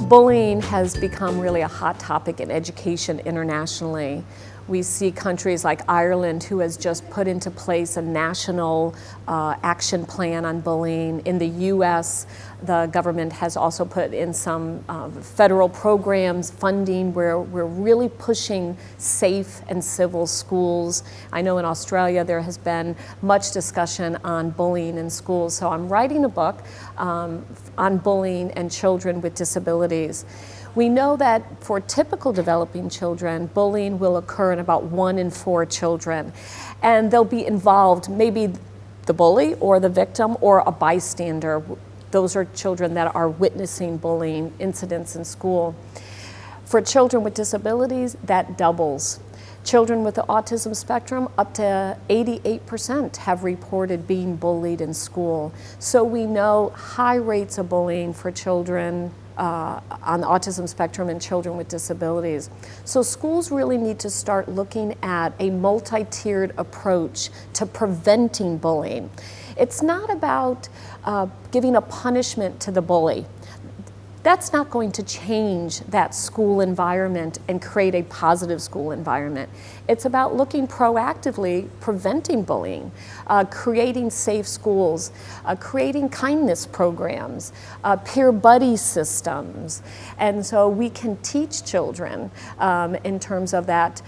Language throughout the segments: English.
Bullying has become really a hot topic in education internationally. We see countries like Ireland, who has just put into place a national action plan on bullying. In the US, the government has also put in some federal programs, funding, where we're really pushing safe and civil schools. I know in Australia there has been much discussion on bullying in schools, so I'm writing a book on bullying and children with disabilities. We know that for typical developing children, bullying will occur in about 1 in 4 children. And they'll be involved, maybe the bully or the victim or a bystander. Those are children that are witnessing bullying incidents in school. For children with disabilities, that doubles. Children with the autism spectrum, up to 88% have reported being bullied in school. So we know high rates of bullying for children on the autism spectrum and children with disabilities. So schools really need to start looking at a multi-tiered approach to preventing bullying. It's not about giving a punishment to the bully. That's not going to change that school environment and create a positive school environment. It's about looking proactively, preventing bullying, creating safe schools, creating kindness programs, peer buddy systems. And so we can teach children in terms of that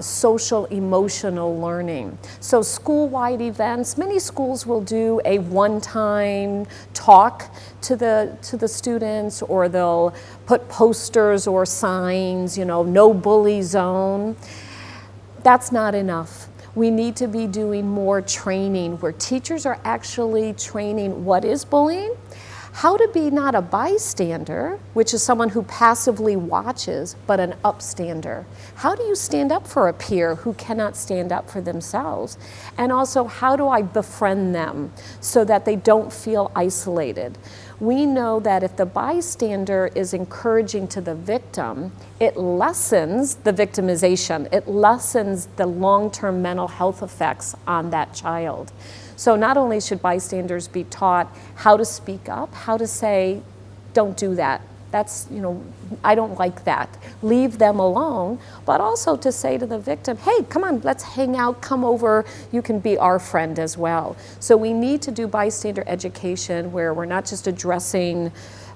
social emotional learning. So school-wide events, many schools will do a one-time talk to the students, or they'll put posters or signs, no bully zone. That's not enough. We need to be doing more training where teachers are actually training what is bullying, how to be not a bystander, which is someone who passively watches, but an upstander. How do you stand up for a peer who cannot stand up for themselves? And also, how do I befriend them so that they don't feel isolated? We know that if the bystander is encouraging to the victim, it lessens the victimization. It lessens the long-term mental health effects on that child. So not only should bystanders be taught how to speak up, how to say, don't do that. That's, I don't like that. Leave them alone, but also to say to the victim, hey, come on, let's hang out, come over, you can be our friend as well. So we need to do bystander education where we're not just addressing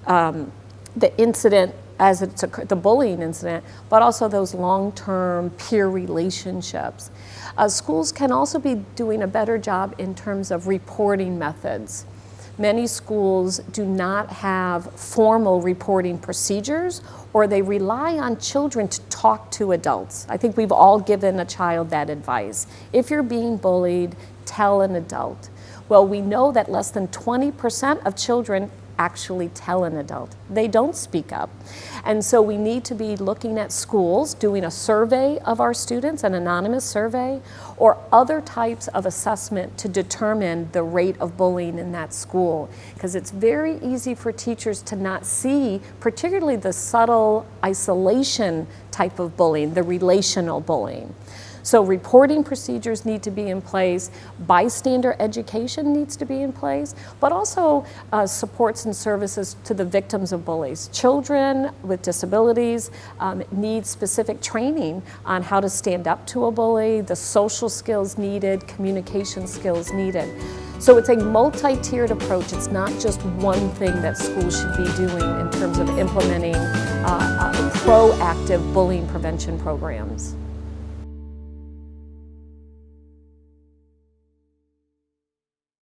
the incident as it's the bullying incident, but also those long-term peer relationships. Schools can also be doing a better job in terms of reporting methods. Many schools do not have formal reporting procedures, or they rely on children to talk to adults. I think we've all given a child that advice. If you're being bullied, tell an adult. Well, we know that less than 20% of children actually tell an adult. They don't speak up. And so we need to be looking at schools, doing a survey of our students, an anonymous survey, or other types of assessment to determine the rate of bullying in that school. Because it's very easy for teachers to not see, particularly the subtle isolation type of bullying, the relational bullying. So reporting procedures need to be in place, bystander education needs to be in place, but also supports and services to the victims of bullies. Children with disabilities need specific training on how to stand up to a bully, the social skills needed, communication skills needed. So it's a multi-tiered approach. It's not just one thing that schools should be doing in terms of implementing proactive bullying prevention programs.